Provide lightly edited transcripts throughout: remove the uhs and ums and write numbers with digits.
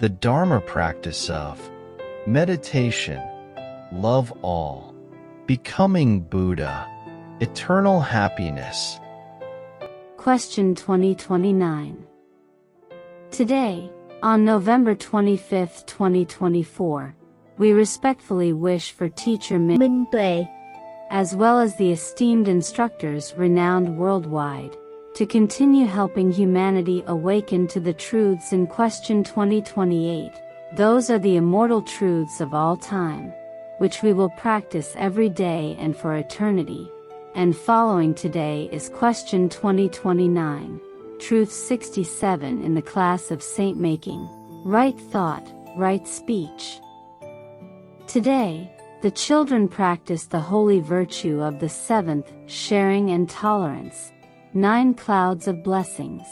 the Dharma practice of meditation, love all, becoming Buddha, eternal happiness. Question 2029. Today, on November 25, 2024, we respectfully wish for Teacher Minh Tuệ, as well as the esteemed instructors renowned worldwide, to continue helping humanity awaken to the truths in Question 2028. Those are the immortal truths of all time, which we will practice every day and for eternity. And following today is Question 2029, Truth 67 in the class of Saint Making, Right Thought, Right Speech. Today, the children practice the holy virtue of the seventh, sharing and tolerance, 9 clouds of blessings.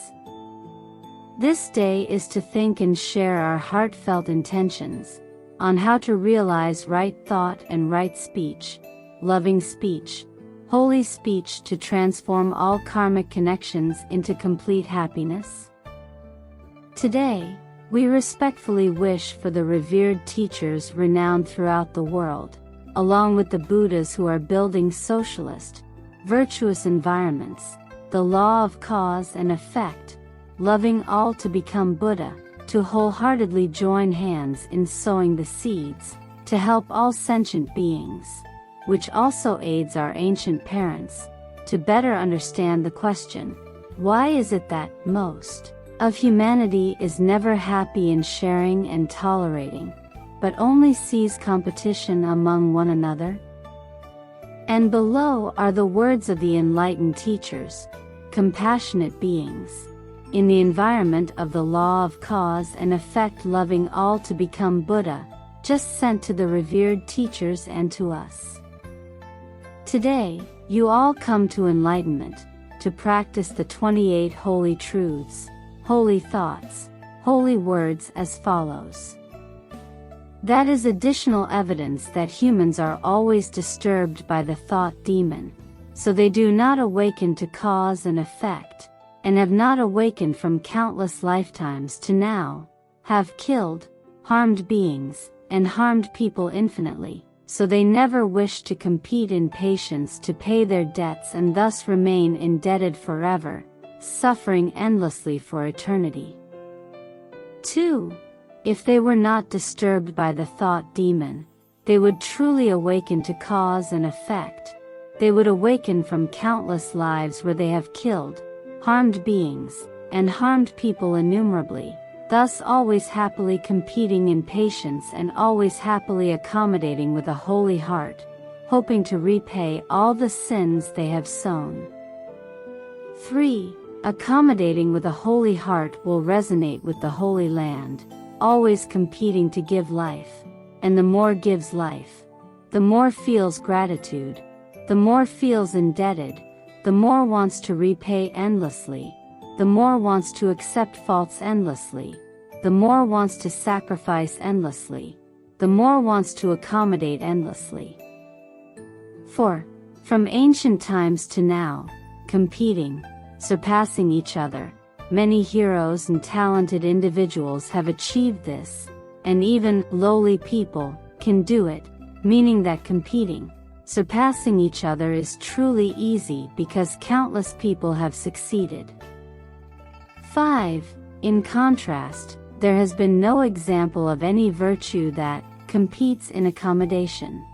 This day is to think and share our heartfelt intentions on how to realize right thought and right speech, loving speech, holy speech to transform all karmic connections into complete happiness. Today, we respectfully wish for the revered teachers renowned throughout the world, along with the Buddhas who are building socialist, virtuous environments, the law of cause and effect, loving all to become Buddha, to wholeheartedly join hands in sowing the seeds, to help all sentient beings, which also aids our ancient parents, to better understand the question, why is it that most of humanity is never happy in sharing and tolerating, but only sees competition among one another? And below are the words of the enlightened teachers, compassionate beings, in the environment of the law of cause and effect, loving all to become Buddha, just sent to the revered teachers and to us. Today, you all come to enlightenment, to practice the 28 holy truths, holy thoughts, holy words as follows. That is additional evidence that humans are always disturbed by the thought demon, so they do not awaken to cause and effect, and have not awakened from countless lifetimes to now, have killed, harmed beings, and harmed people infinitely, so they never wish to compete in patience to pay their debts and thus remain indebted forever, suffering endlessly for eternity. 2. If they were not disturbed by the thought demon, they would truly awaken to cause and effect. They would awaken from countless lives where they have killed, harmed beings, and harmed people innumerably, thus always happily competing in patience and always happily accommodating with a holy heart, hoping to repay all the sins they have sown. 3. Accommodating with a holy heart will resonate with the Holy Land, always competing to give life, and the more gives life, the more feels gratitude, the more feels indebted, the more wants to repay endlessly, the more wants to accept faults endlessly, the more wants to sacrifice endlessly, the more wants to accommodate endlessly. 4. From ancient times to now, competing, surpassing each other, many heroes and talented individuals have achieved this, and even lowly people can do it, meaning that competing, surpassing each other is truly easy because countless people have succeeded. 5. In contrast, there has been no example of any virtue that competes in accommodation.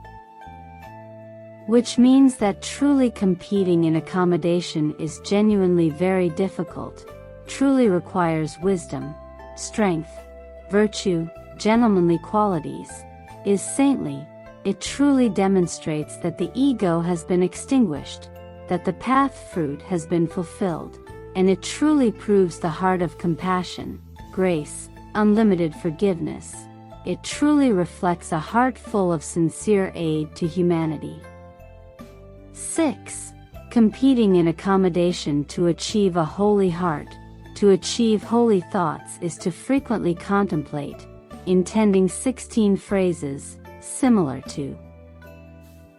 Which means that truly competing in accommodation is genuinely very difficult, truly requires wisdom, strength, virtue, gentlemanly qualities, is saintly. It truly demonstrates that the ego has been extinguished, that the path fruit has been fulfilled, and it truly proves the heart of compassion, grace, unlimited forgiveness. It truly reflects a heart full of sincere aid to humanity. 6. Competing in accommodation to achieve a holy heart, to achieve holy thoughts is to frequently contemplate, intending 16 phrases, similar to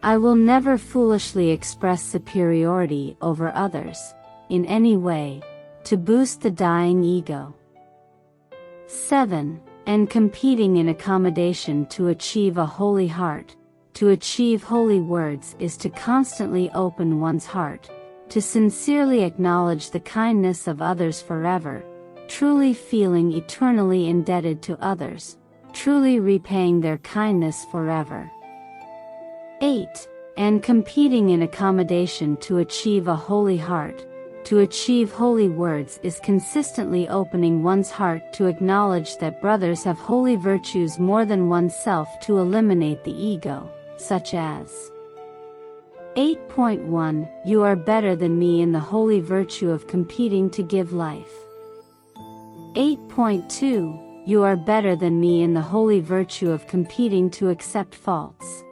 I will never foolishly express superiority over others, in any way, to boost the dying ego. 7. and competing in accommodation to achieve a holy heart. To achieve holy words is to constantly open one's heart, to sincerely acknowledge the kindness of others forever, truly feeling eternally indebted to others, truly repaying their kindness forever. 8. And competing in accommodation to achieve a holy heart. To achieve holy words is consistently opening one's heart to acknowledge that brothers have holy virtues more than oneself to eliminate the ego, such as 8.1 You are better than me in the holy virtue of competing to give life. 8.2 You are better than me in the holy virtue of competing to accept faults.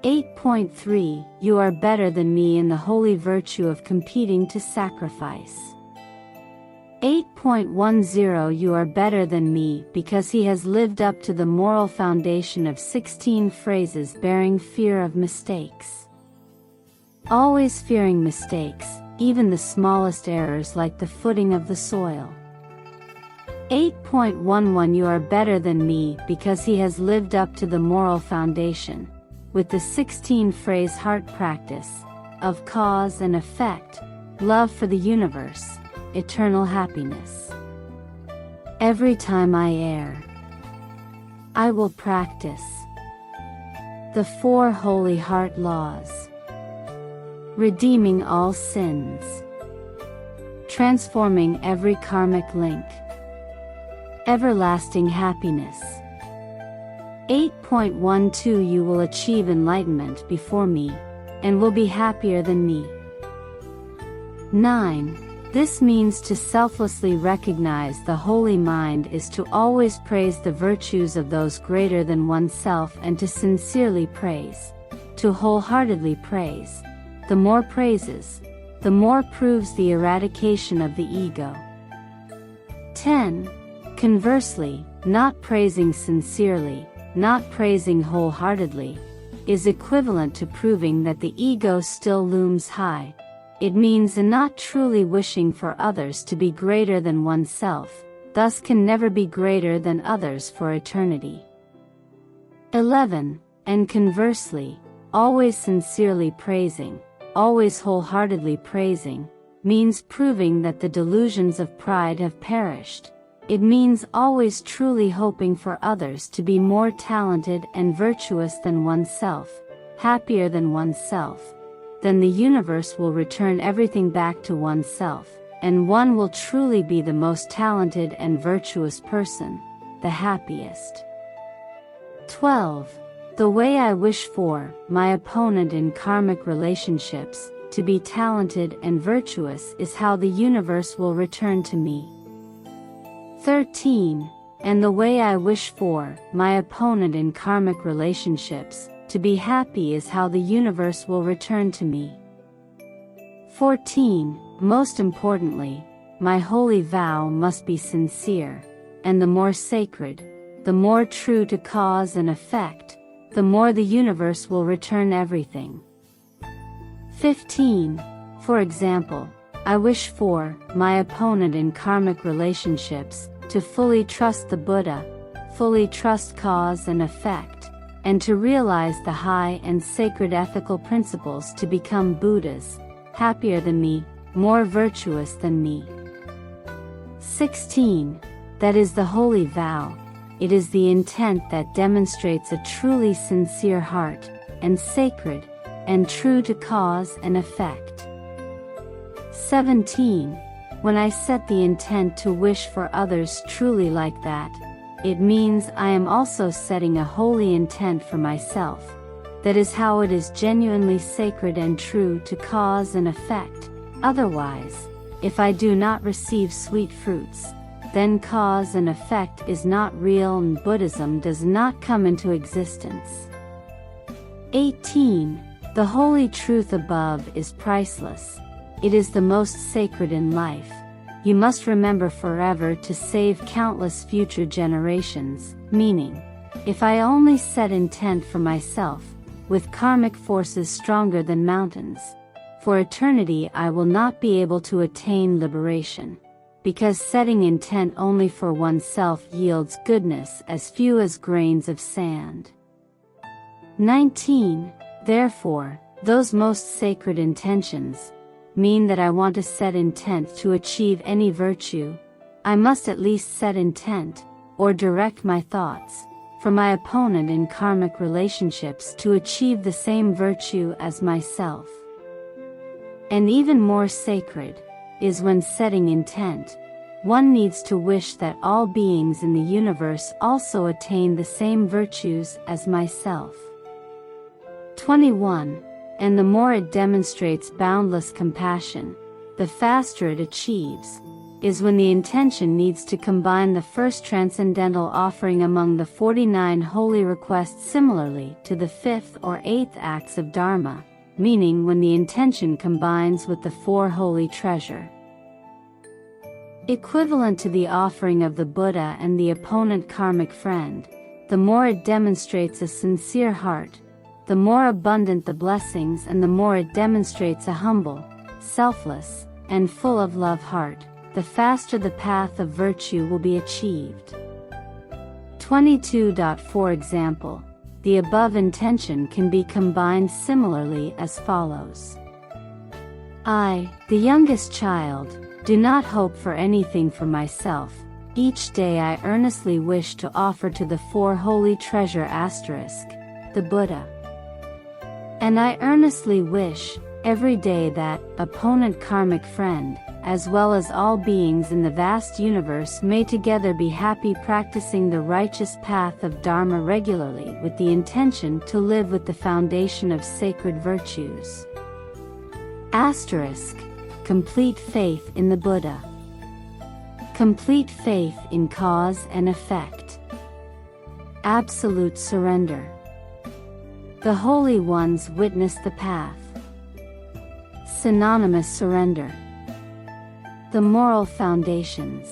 8.3 You are better than me in the holy virtue of competing to sacrifice. 8.10 You are better than me because he has lived up to the moral foundation of 16 phrases bearing fear of mistakes. Always fearing mistakes, even the smallest errors like the footing of the soil. 8.11 You are better than me because he has lived up to the moral foundation, with the 16-phrase heart practice, of cause and effect, love for the universe, eternal happiness. Every time I err, I will practice the 4 holy heart laws, redeeming all sins, transforming every karmic link, everlasting happiness. 8.12 You will achieve enlightenment before me, and will be happier than me. 9. This means to selflessly recognize the holy mind is to always praise the virtues of those greater than oneself and to sincerely praise, to wholeheartedly praise. The more praises, the more proves the eradication of the ego. 10. Conversely, not praising sincerely, not praising wholeheartedly, is equivalent to proving that the ego still looms high. It means not truly wishing for others to be greater than oneself, thus can never be greater than others for eternity. 11. And conversely, always sincerely praising, always wholeheartedly praising, means proving that the delusions of pride have perished. It means always truly hoping for others to be more talented and virtuous than oneself, happier than oneself. Then the universe will return everything back to oneself, and one will truly be the most talented and virtuous person, the happiest. 12. The way I wish for my opponent in karmic relationships to be talented and virtuous is how the universe will return to me. 13. And the way I wish for my opponent in karmic relationships to be happy is how the universe will return to me. 14. Most importantly, my holy vow must be sincere, and the more sacred, the more true to cause and effect, the more the universe will return everything. 15. For example, I wish for my opponent in karmic relationships to fully trust the Buddha, fully trust cause and effect, and to realize the high and sacred ethical principles to become Buddhas, happier than me, more virtuous than me. 16. That is the holy vow. It is the intent that demonstrates a truly sincere heart, and sacred, and true to cause and effect. 17. When I set the intent to wish for others truly like that, it means I am also setting a holy intent for myself. That is how it is genuinely sacred and true to cause and effect. Otherwise, if I do not receive sweet fruits, then cause and effect is not real and Buddhism does not come into existence. 18. The holy truth above is priceless. It is the most sacred in life. You must remember forever to save countless future generations, meaning, if I only set intent for myself, with karmic forces stronger than mountains, for eternity I will not be able to attain liberation. because setting intent only for oneself yields goodness as few as grains of sand. 19. Therefore, those most sacred intentions mean that I want to set intent to achieve any virtue. I must at least set intent, or direct my thoughts, for my opponent in karmic relationships to achieve the same virtue as myself. And even more sacred is when setting intent, one needs to wish that all beings in the universe also attain the same virtues as myself. 21. And the more it demonstrates boundless compassion, the faster it achieves, is when the intention needs to combine the first transcendental offering among the 49 holy requests similarly to the 5th or 8th acts of Dharma, meaning when the intention combines with the 4 holy treasure. Equivalent to the offering of the Buddha and the opponent karmic friend, the more it demonstrates a sincere heart, the more abundant the blessings and the more it demonstrates a humble, selfless, and full of love heart, the faster the path of virtue will be achieved. 22. For example, the above intention can be combined similarly as follows. I, the youngest child, do not hope for anything for myself. Each day I earnestly wish to offer to the 4 holy treasure *, the Buddha. And I earnestly wish, every day that, opponent karmic friend, as well as all beings in the vast universe may together be happy practicing the righteous path of Dharma regularly with the intention to live with the foundation of sacred virtues. * Complete faith in the Buddha. Complete faith in cause and effect. Absolute surrender. The holy ones witness the path. Synonymous surrender. The moral foundations.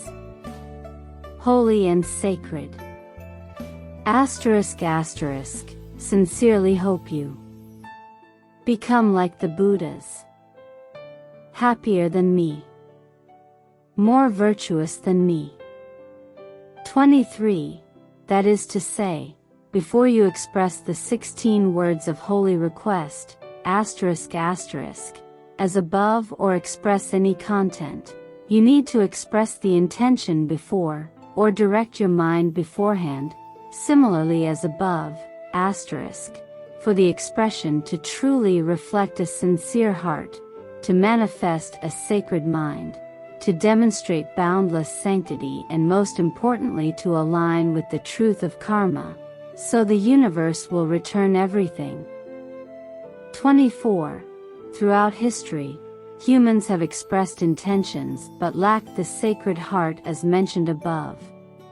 Holy and sacred. ***, sincerely hope you become like the Buddhas. Happier than me. More virtuous than me. 23. That is to say, before you express the 16 words of holy request, ***, as above or express any content, you need to express the intention before, or direct your mind beforehand, similarly as above, ***, for the expression to truly reflect a sincere heart, to manifest a sacred mind, to demonstrate boundless sanctity and most importantly to align with the truth of karma, so the universe will return everything. 24. Throughout history, humans have expressed intentions but lacked the sacred heart as mentioned above,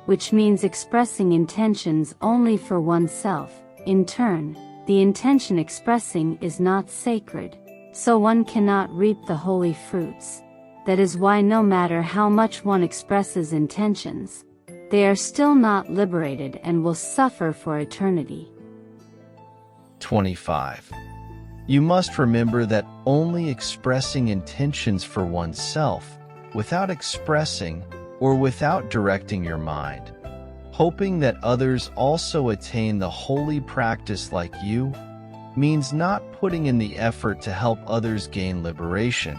which means expressing intentions only for oneself. In turn, the intention expressing is not sacred, so one cannot reap the holy fruits. That is why no matter how much one expresses intentions, they are still not liberated and will suffer for eternity. 25. You must remember that only expressing intentions for oneself, without expressing or without directing your mind, hoping that others also attain the holy practice like you, means not putting in the effort to help others gain liberation.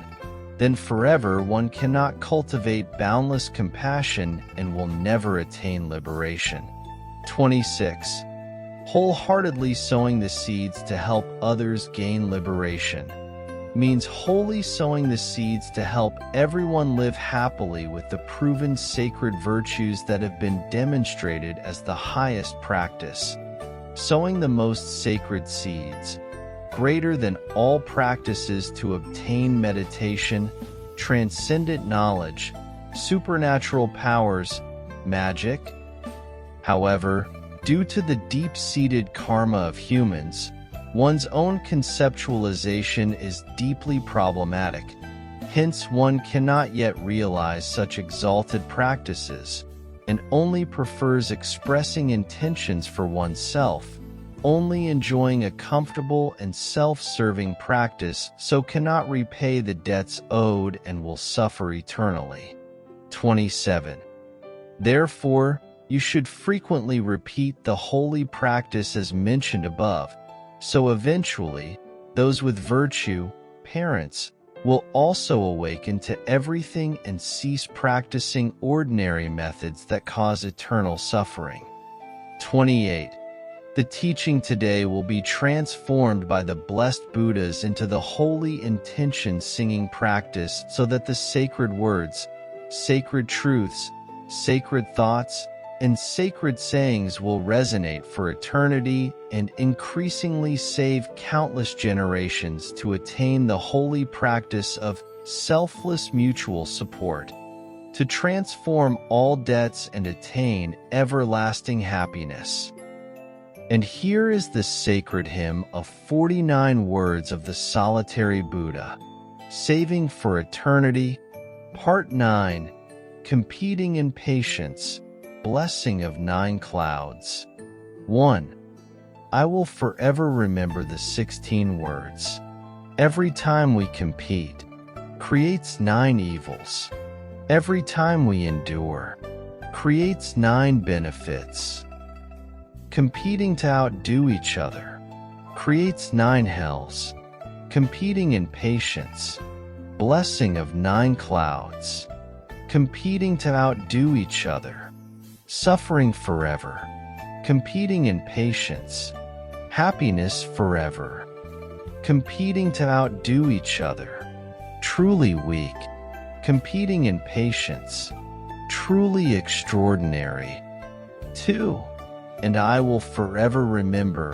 Then forever one cannot cultivate boundless compassion and will never attain liberation. 26. Wholeheartedly sowing the seeds to help others gain liberation means wholly sowing the seeds to help everyone live happily with the proven sacred virtues that have been demonstrated as the highest practice. Sowing the most sacred seeds, greater than all practices to obtain meditation, transcendent knowledge, supernatural powers, magic. However, due to the deep-seated karma of humans, one's own conceptualization is deeply problematic. Hence, one cannot yet realize such exalted practices, and only prefers expressing intentions for oneself, only enjoying a comfortable and self-serving practice, so cannot repay the debts owed and will suffer eternally. 27. Therefore, you should frequently repeat the holy practice as mentioned above, so eventually, those with virtue, parents, will also awaken to everything and cease practicing ordinary methods that cause eternal suffering. 28. The teaching today will be transformed by the blessed Buddhas into the holy intention singing practice so that the sacred words, sacred truths, sacred thoughts, and sacred sayings will resonate for eternity and increasingly save countless generations to attain the holy practice of selfless mutual support, to transform all debts and attain everlasting happiness. And here is the sacred hymn of 49 words of the solitary Buddha, Saving for Eternity, Part 9, Competing in Patience, Blessing of 9 Clouds. 1. I will forever remember the 16 words. Every time we compete, creates 9 evils. Every time we endure, creates 9 benefits. Competing to outdo each other, creates 9 hells. Competing in patience, blessing of 9 clouds. Competing to outdo each other, suffering forever. Competing in patience, happiness forever. Competing to outdo each other, truly weak. Competing in patience, truly extraordinary. 2. And I will forever remember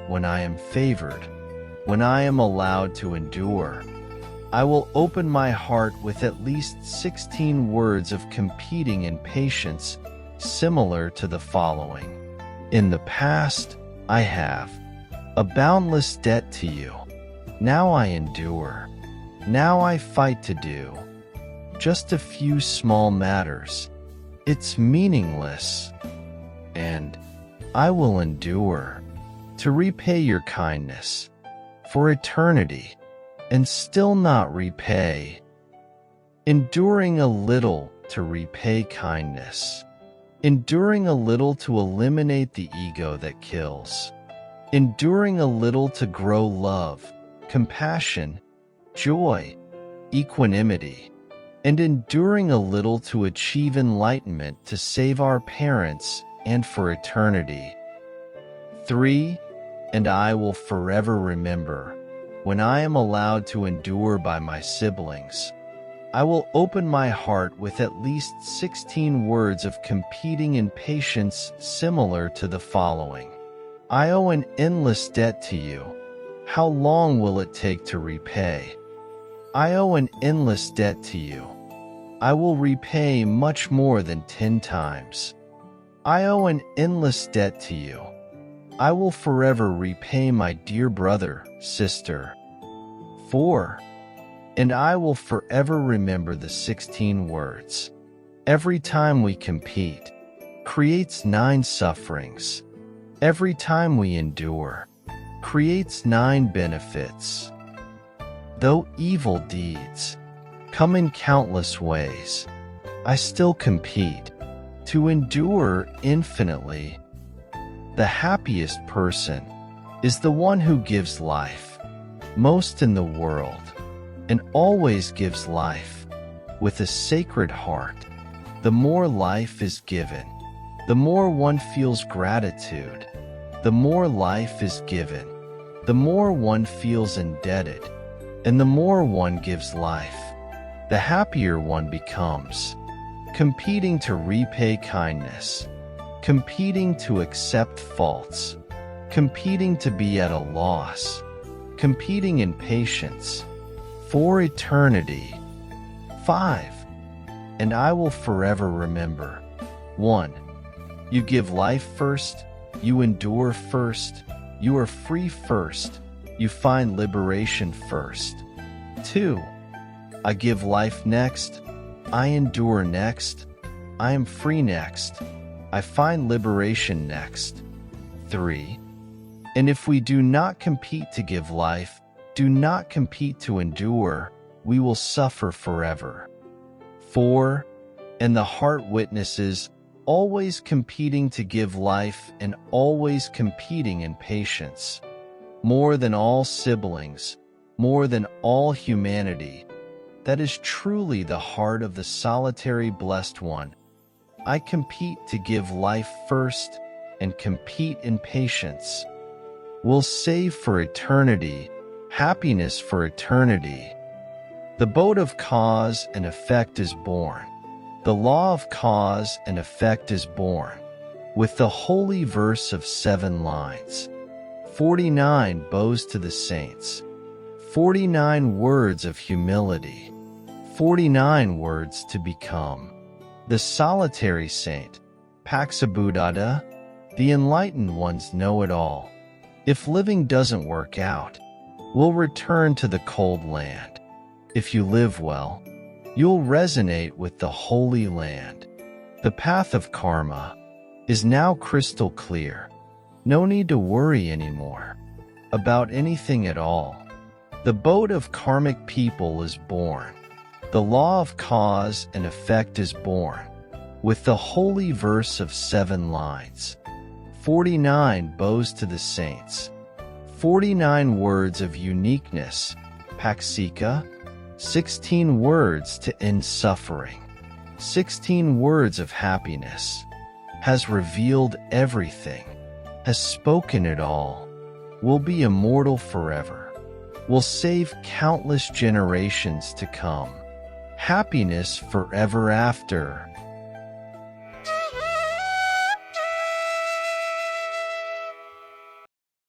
when I am favored, when I am allowed to endure. I will open my heart with at least 16 words of competing in patience, similar to the following. In the past, I have a boundless debt to you. Now I endure. Now I fight to do just a few small matters. It's meaningless. And I will endure to repay your kindness for eternity and still not repay. Enduring a little to repay kindness. Enduring a little to eliminate the ego that kills. Enduring a little to grow love, compassion, joy, equanimity. And enduring a little to achieve enlightenment to save our parents and for eternity. 3. And I will forever remember when I am allowed to endure by my siblings. I will open my heart with at least 16 words of competing in patience similar to the following. I owe an endless debt to you. How long will it take to repay? I owe an endless debt to you. I will repay much more than 10 times. I owe an endless debt to you. I will forever repay my dear brother, sister. 4. And I will forever remember the 16 words. Every time we compete, creates 9 sufferings. Every time we endure, creates 9 benefits. Though evil deeds come in countless ways, I still compete to endure infinitely. The happiest person is the one who gives life most in the world, and always gives life with a sacred heart. The more life is given, the more one feels gratitude. The more life is given, the more one feels indebted, and the more one gives life, the happier one becomes. Competing to repay kindness, competing to accept faults, competing to be at a loss, competing in patience, for eternity. 5. And I will forever remember. 1. You give life first, you endure first, you are free first, you find liberation first. 2. I give life next, I endure next, I am free next, I find liberation next. 3. And if we do not compete to give life, do not compete to endure, we will suffer forever. 4. and the heart witnesses, always competing to give life and always competing in patience. More than all siblings, more than all humanity, that is truly the heart of the solitary blessed one. I compete to give life first and compete in patience. Will save for eternity, happiness for eternity. The boat of cause and effect is born. The law of cause and effect is born, with the holy verse of 7 lines. 49 bows to the saints. 49 words of humility. 49 words to become. The solitary saint, Paksabuddhada, the enlightened ones know it all. If living doesn't work out, we'll return to the cold land. If you live well, you'll resonate with the holy land. The path of karma is now crystal clear. No need to worry anymore about anything at all. The boat of karmic people is born. The law of cause and effect is born, with the holy verse of 7 lines. 49 bows to the saints. 49 words of uniqueness, Paksika. 16 words to end suffering. 16 words of happiness. Has revealed everything. Has spoken it all. Will be immortal forever. Will save countless generations to come. Happiness forever after.